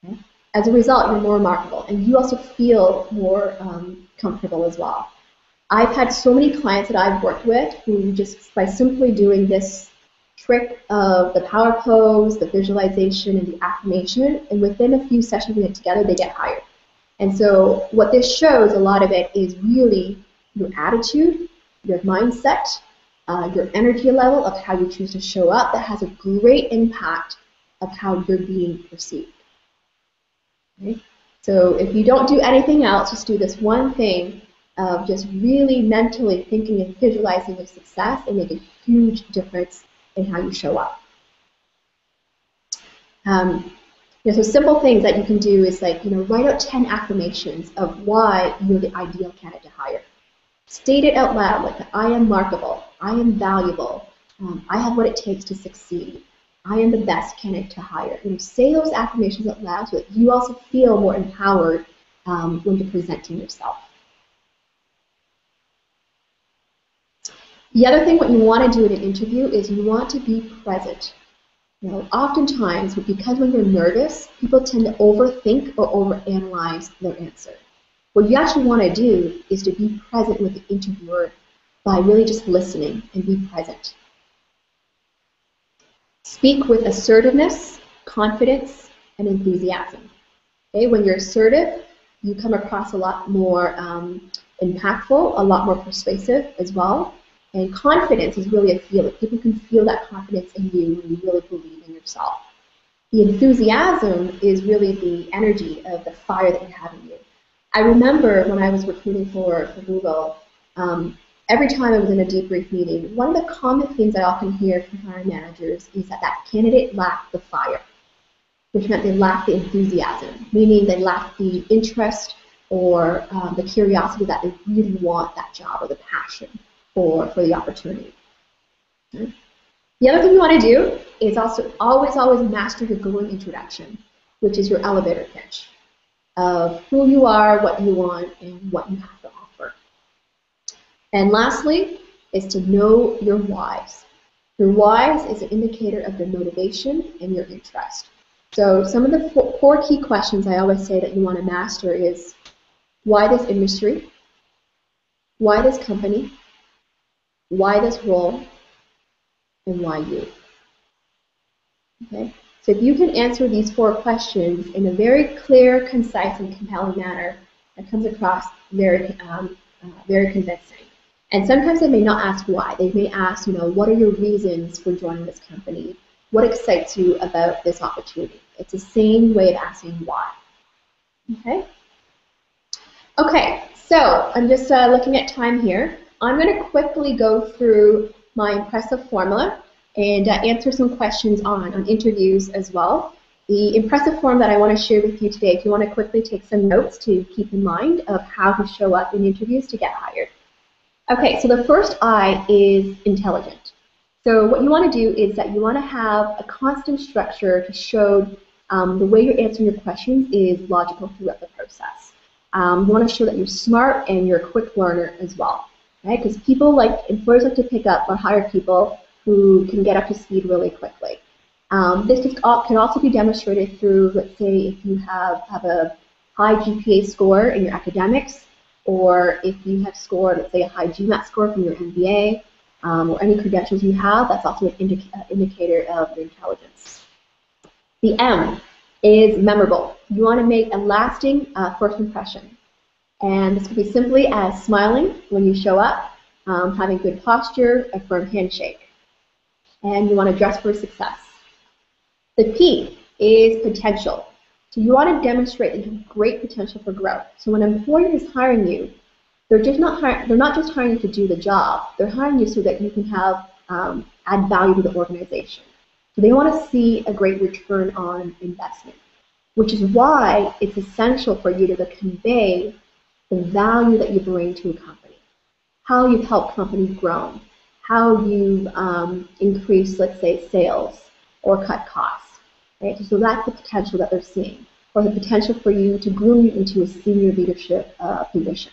Okay? As a result, you're more remarkable, and you also feel more comfortable as well. I've had so many clients that I've worked with who just by simply doing this trick of the power pose, the visualization, and the affirmation, and within a few sessions we get together, they get hired. And so what this shows, a lot of it, is really your attitude, your mindset, your energy level of how you choose to show up. That has a great impact of how you're being perceived. Okay? So if you don't do anything else, just do this one thing of just really mentally thinking and visualizing your success, and make a huge difference in how you show up. So simple things that you can do is write out 10 affirmations of why you're the ideal candidate to hire. State it out loud, like I am marketable, I am valuable, I have what it takes to succeed, I am the best candidate to hire. Say those affirmations out loud so that you also feel more empowered when you're presenting yourself. The other thing what you want to do in an interview is you want to be present. Oftentimes, because when you're nervous, people tend to overthink or overanalyze their answer. What you actually want to do is to be present with the interviewer by really just listening and be present. Speak with assertiveness, confidence, and enthusiasm. Okay? When you're assertive, you come across a lot more impactful, a lot more persuasive as well. And confidence is really a feeling. People can feel that confidence in you when you really believe in yourself. The enthusiasm is really the energy of the fire that you have in you. I remember when I was recruiting for Google, every time I was in a debrief meeting, one of the common things I often hear from hiring managers is that that candidate lacked the fire, which meant they lacked the enthusiasm, meaning they lacked the interest or the curiosity that they really want that job, or the passion for the opportunity. Okay. The other thing you want to do is also always master your glowing introduction, which is your elevator pitch of who you are, what you want, and what you have to offer. And lastly is to know your whys. Your whys is an indicator of your motivation and your interest. So some of the four key questions I always say that you want to master is why this industry, why this company, why this role, and why you. Okay? So if you can answer these 4 questions in a very clear, concise, and compelling manner, that comes across very convincing. And sometimes they may not ask why. They may ask, what are your reasons for joining this company? What excites you about this opportunity? It's the same way of asking why. Okay? Okay, so I'm just looking at time here. I'm going to quickly go through my impressive formula and answer some questions on interviews as well. The impressive form that I want to share with you today, if you want to quickly take some notes to keep in mind of how to show up in interviews to get hired. Okay, so the first I is intelligent. So what you want to do is that you want to have a constant structure to show the way you're answering your questions is logical throughout the process. You want to show that you're smart and you're a quick learner as well. Right? Because employers like to pick up or hire people who can get up to speed really quickly. Can also be demonstrated through, let's say, if you have a high GPA score in your academics, or if you have scored, let's say, a high GMAT score from your MBA, or any credentials you have, that's also an indicator of your intelligence. The M is memorable. You want to make a lasting first impression. And this could be simply as smiling when you show up, having good posture, a firm handshake. And you want to dress for success. The P is potential. So you want to demonstrate that you have great potential for growth. So when an employer is hiring you, they're not just hiring you to do the job. They're hiring you so that you can have add value to the organization. So they want to see a great return on investment, which is why it's essential for you to convey the value that you bring to a company, how you've helped companies grow, how you've increased, let's say, sales or cut costs. Right? So that's the potential that they're seeing, or the potential for you to groom you into a senior leadership position.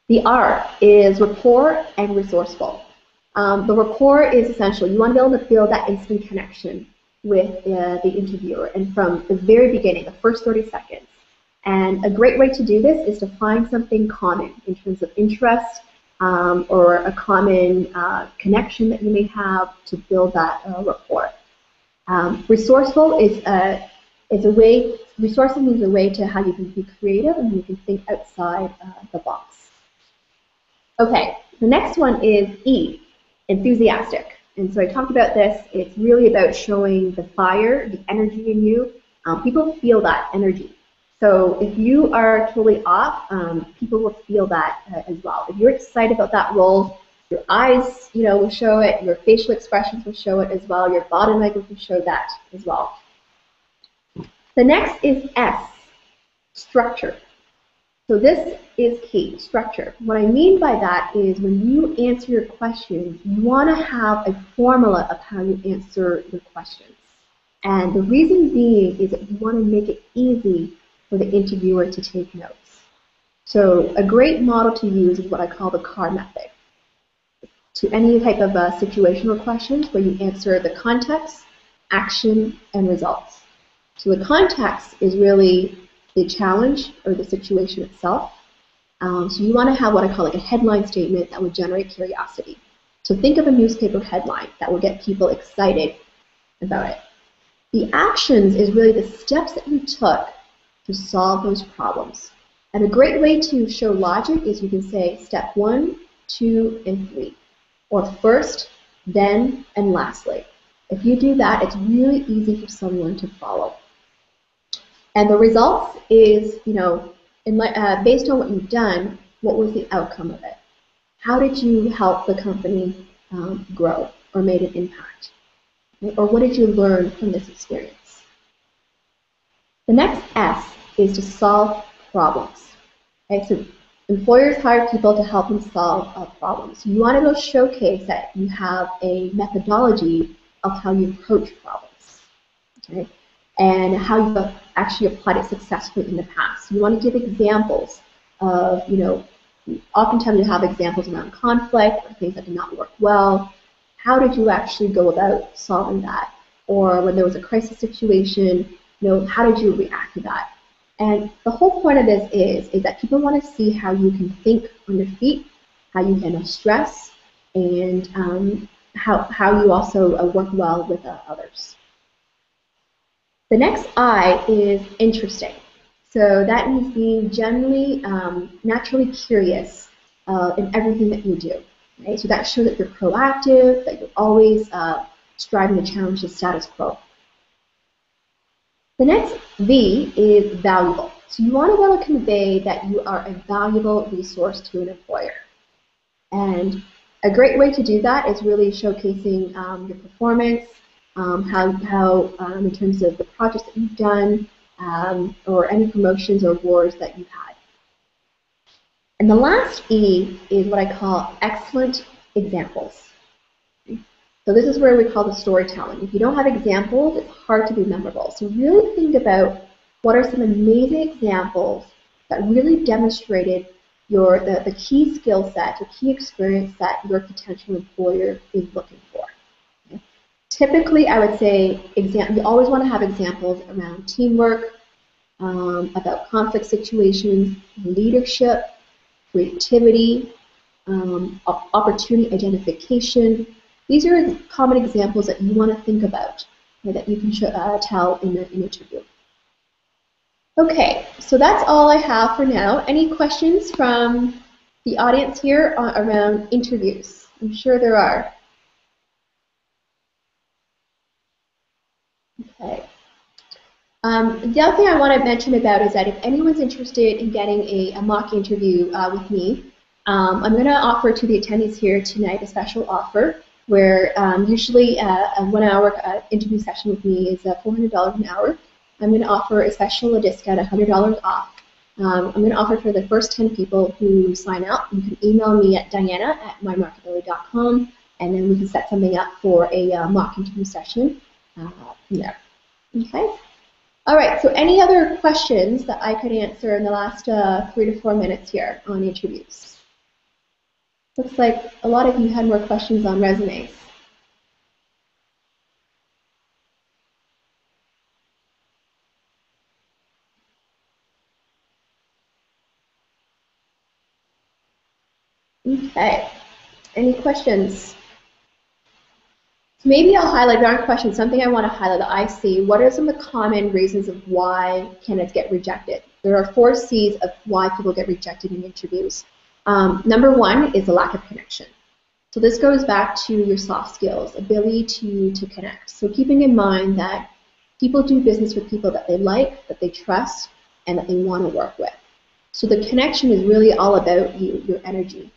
The R is rapport and resourceful. The rapport is essential. You want to be able to build that instant connection with the interviewer, and from the very beginning, the first 30 seconds. And a great way to do this is to find something common in terms of interest or a common connection that you may have to build that rapport. Resourceful is a way. Resourceful means a way to how you can be creative and you can think outside the box. Okay, the next one is E, enthusiastic. And so I talked about this. It's really about showing the fire, the energy in you. People feel that energy. So if you are totally off, people will feel that as well. If you're excited about that role, your eyes, will show it. Your facial expressions will show it as well. Your body language will show that as well. The next is S, structure. So this is key, structure. What I mean by that is when you answer your questions, you want to have a formula of how you answer your questions. And the reason being is that you want to make it easy for the interviewer to take notes. So a great model to use is what I call the CAR method. To any type of situational questions where you answer the context, action, and results. So the context is really the challenge or the situation itself. So you want to have what I call like a headline statement that would generate curiosity. So think of a newspaper headline that will get people excited about it. The actions is really the steps that you took to solve those problems. And a great way to show logic is you can say step 1, 2, and 3. Or first, then, and lastly. If you do that, it's really easy for someone to follow. And the results is, based on what you've done, what was the outcome of it? How did you help the company grow or made an impact? Or what did you learn from this experience? The next S is to solve problems. Okay, so employers hire people to help them solve problems. You want to go showcase that you have a methodology of how you approach problems. Okay? And how you've actually applied it successfully in the past. You want to give examples of, oftentimes you have examples around conflict or things that did not work well. How did you actually go about solving that? Or when there was a crisis situation, how did you react to that? And the whole point of this is that people want to see how you can think on your feet, how you handle stress, and how you also work well with others. The next I is interesting. So that means being generally, naturally curious in everything that you do. Right? So that shows that you're proactive, that you're always striving to challenge the status quo. The next V is valuable. So you want to be able to convey that you are a valuable resource to an employer. And a great way to do that is really showcasing your performance, how in terms of the projects that you've done, or any promotions or awards that you've had. And the last E is what I call excellent examples. So this is where we call the storytelling. If you don't have examples, it's hard to be memorable. So really think about what are some amazing examples that really demonstrated the key skill set, the key experience that your potential employer is looking for. Okay? Typically, I would say you always want to have examples around teamwork, about conflict situations, leadership, creativity, opportunity identification. These are common examples that you want to think about, that you can tell in an interview. Okay, so that's all I have for now. Any questions from the audience here around interviews? I'm sure there are. Okay. The other thing I want to mention about is that if anyone's interested in getting a mock interview with me, I'm going to offer to the attendees here tonight a special offer where usually a 1 hour interview session with me is $400 an hour. I'm going to offer a special discount, $100 off. I'm going to offer for the first 10 people who sign up. You can email me at diana@mymarketability.com, and then we can set something up for a mock interview session from there. Okay. All right, so any other questions that I could answer in the last 3 to 4 minutes here on interviews? Looks like a lot of you had more questions on resumes. Okay, any questions? So maybe I'll highlight, there aren't questions, something I want to highlight that I see. What are some of the common reasons of why candidates get rejected? There are 4 C's of why people get rejected in interviews. Number 1 is a lack of connection. So this goes back to your soft skills, ability to connect. So keeping in mind that people do business with people that they like, that they trust, and that they want to work with. So the connection is really all about you, your energy.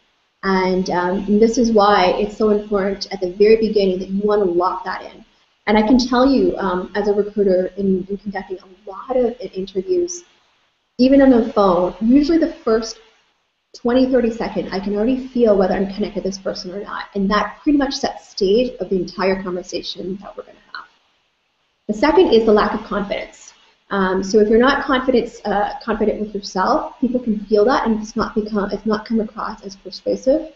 And this is why it's so important at the very beginning that you want to lock that in. And I can tell you, as a recruiter, in conducting a lot of interviews, even on the phone, usually the first 20, 30 seconds, I can already feel whether I'm connected to this person or not. And that pretty much sets stage of the entire conversation that we're going to have. The second is the lack of confidence. So if you're not confident with yourself, people can feel that, and it's not come across as persuasive.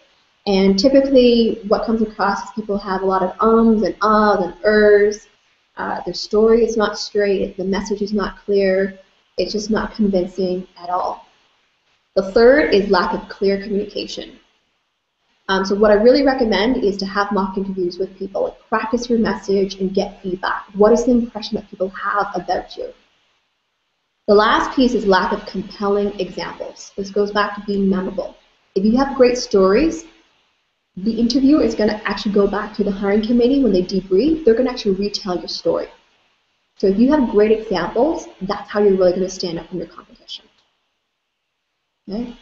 And typically, what comes across is people have a lot of ums and ahs and ers. Their story is not straight. The message is not clear. It's just not convincing at all. The third is lack of clear communication. So what I really recommend is to have mock interviews with people. Like, practice your message and get feedback. What is the impression that people have about you? The last piece is lack of compelling examples. This goes back to being memorable. If you have great stories, the interviewer is going to actually go back to the hiring committee when they debrief. They're going to actually retell your story. So if you have great examples, that's how you're really going to stand up in your competition. Okay.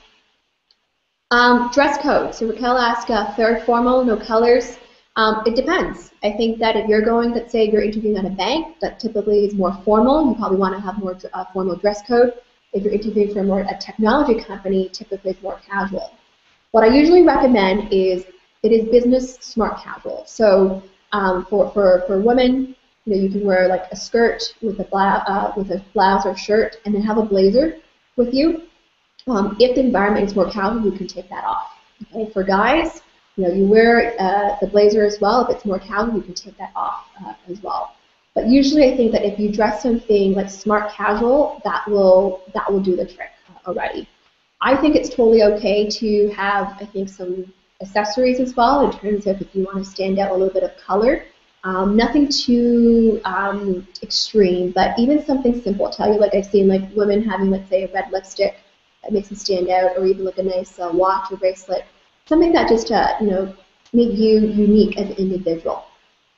Dress code. So Raquel asked, fair formal, no colors. It depends. I think that if you're going, let's say you're interviewing at a bank, that typically is more formal. You probably want to have more formal dress code. If you're interviewing for a technology company, typically it's more casual. What I usually recommend is it is business smart casual. So for women, you can wear like a skirt with a blouse or shirt, and then have a blazer with you. If the environment is more casual, you can take that off. Okay? For guys, you wear the blazer as well. If it's more casual, you can take that off as well. But usually, I think that if you dress something like smart casual, that will do the trick already. I think it's totally okay to have, I think, some accessories as well in terms of if you want to stand out a little bit of color. Nothing too extreme, but even something simple. I'll tell you, like I've seen like women having, let's say, a red lipstick that makes them stand out, or even like a nice watch or bracelet. Something that just make you unique as an individual.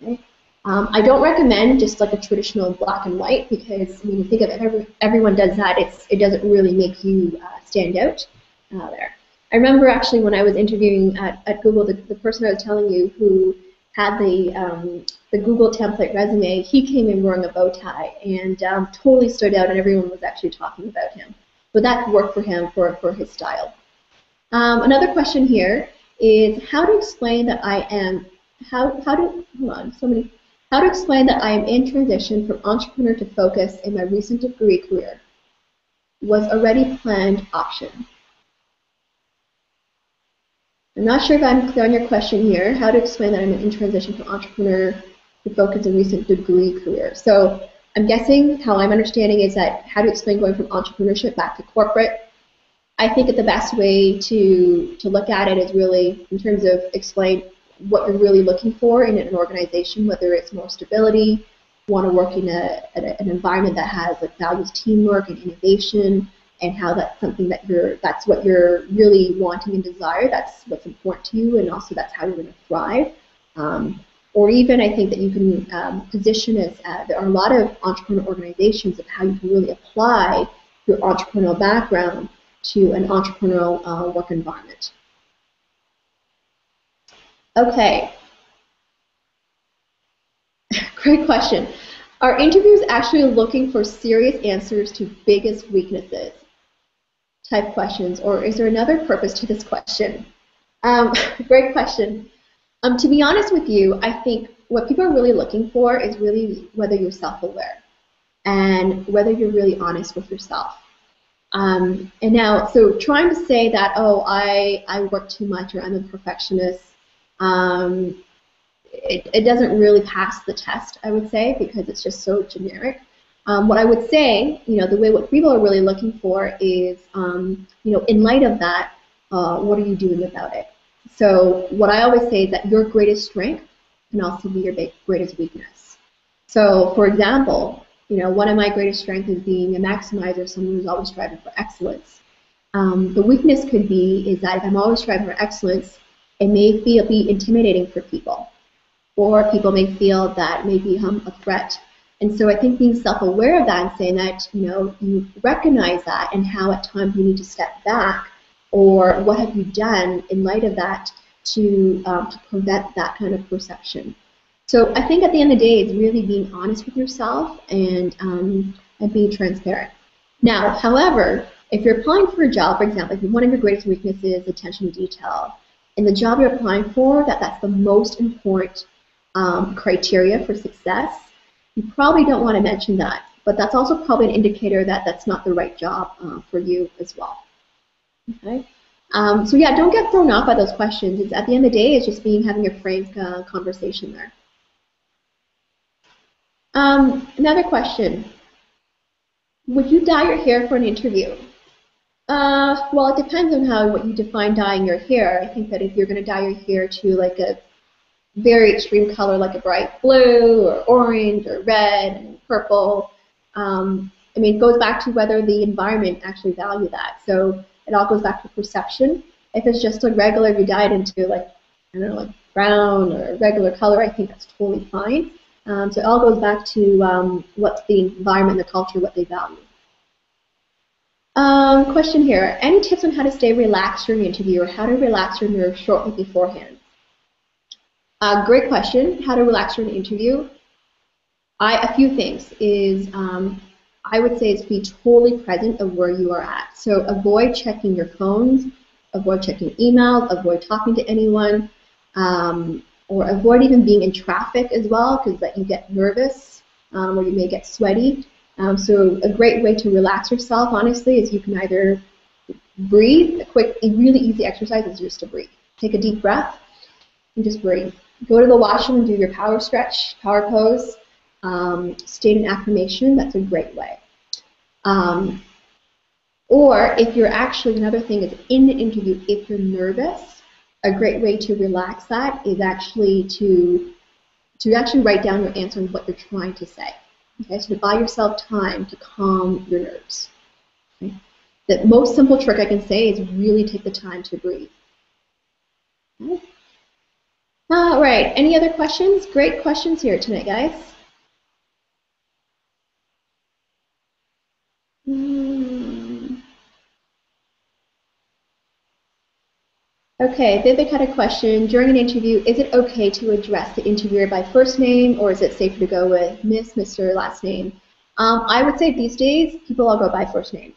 Okay? I don't recommend just like a traditional black and white, because when you think of it, everyone does that. It doesn't really make you stand out there. I remember actually when I was interviewing at Google, the person I was telling you who had the Google template resume, he came in wearing a bow tie and totally stood out, and everyone was actually talking about him. But that worked for him for his style. Another question here is how to explain that I am in transition from entrepreneur to focus in my recent degree career. Was already planned option. I'm not sure if I'm clear on your question here. How to explain that I'm in transition from entrepreneur to focus a recent degree career. So I'm guessing how I'm understanding is that how to explain going from entrepreneurship back to corporate. I think that the best way to look at it is really in terms of explain what you're really looking for in an organization, whether it's more stability, want to work in an environment that has like values teamwork and innovation, and how that's something that that's what you're really wanting and desire. That's what's important to you, and also that's how you're going to thrive. Or even I think that you can position as there are a lot of entrepreneurial organizations of how you can really apply your entrepreneurial background to an entrepreneurial work environment. Okay, great question. Are interviews actually looking for serious answers to biggest weaknesses type questions, or is there another purpose to this question? Great question. To be honest with you, I think what people are really looking for is really whether you're self-aware and whether you're really honest with yourself. And now, so trying to say that, oh, I work too much or I'm a perfectionist, it doesn't really pass the test, I would say, because it's just so generic. What I would say, the way what people are really looking for is, in light of that, what are you doing about it? So what I always say is that your greatest strength can also be your greatest weakness. So, for example, one of my greatest strengths is being a maximizer, someone who's always striving for excellence. The weakness could be is that if I'm always striving for excellence, it may be intimidating for people, or people may feel that maybe I'm a threat. And so I think being self-aware of that and saying that you recognize that and how at times you need to step back, or what have you done in light of that to prevent that kind of perception. So I think at the end of the day, it's really being honest with yourself and being transparent. Now, however, if you're applying for a job, for example, if one of your greatest weaknesses is attention to detail, in the job you're applying for, that's the most important criteria for success, you probably don't want to mention that. But that's also probably an indicator that that's not the right job for you as well. Okay. So yeah, don't get thrown off by those questions. It's, at the end of the day, it's just having a frank conversation there. Another question. Would you dye your hair for an interview? Well, it depends on what you define dyeing your hair. I think that if you're going to dye your hair to like a very extreme color, like a bright blue or orange or red and purple, I mean, it goes back to whether the environment actually value that. So it all goes back to perception. If it's just a regular, if you dye it into like, I don't know, like brown or a regular color, I think that's totally fine. So it all goes back to what's the environment, the culture, what they value. Question here. Any tips on how to stay relaxed during an interview or how to relax your nerves shortly beforehand? Great question. How to relax during an interview? A few things is I would say is be totally present of where you are at. So avoid checking your phones, avoid checking emails, avoid talking to anyone, or avoid even being in traffic as well, because that you get nervous or you may get sweaty. So a great way to relax yourself, honestly, is you can either breathe. A really easy exercise is just to breathe. Take a deep breath and just breathe. Go to the washroom and do your power stretch, power pose. State an affirmation. That's a great way. Or if you're actually, another thing is in the interview, if you're nervous, a great way to relax that is actually to actually write down your answer and what you're trying to say. Okay, so to buy yourself time to calm your nerves. Okay? The most simple trick I can say is really take the time to breathe. Okay. All right, any other questions? Great questions here tonight, guys. Okay, Vivek had a question. During an interview, is it okay to address the interviewer by first name, or is it safer to go with Miss, Mr., last name? I would say these days, people all go by first names.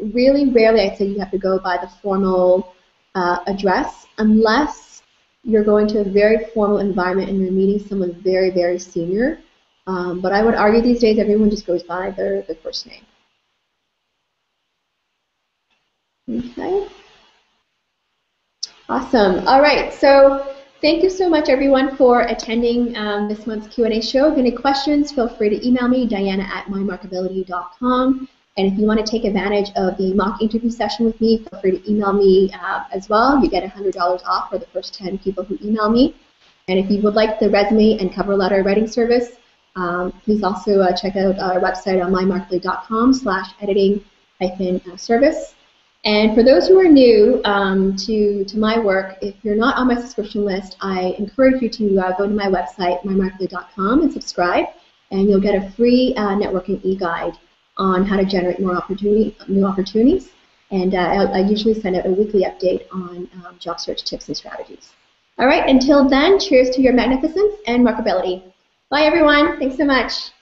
Really rarely I'd say you have to go by the formal address, unless you're going to a very formal environment and you're meeting someone very, very senior. But I would argue these days everyone just goes by their first name. Okay. Awesome. All right. So thank you so much, everyone, for attending this month's Q&A show. If you have any questions, feel free to email me, diana@mymarkability.com. And if you want to take advantage of the mock interview session with me, feel free to email me as well. You get $100 off for the first 10 people who email me. And if you would like the resume and cover letter writing service, please also check out our website on mymarkability.com/editing-service. And for those who are new to my work, if you're not on my subscription list, I encourage you to go to my website, mymarkability.com, and subscribe, and you'll get a free networking e-guide on how to generate new opportunities. And I usually send out a weekly update on job search tips and strategies. All right, until then, cheers to your magnificence and markability. Bye, everyone. Thanks so much.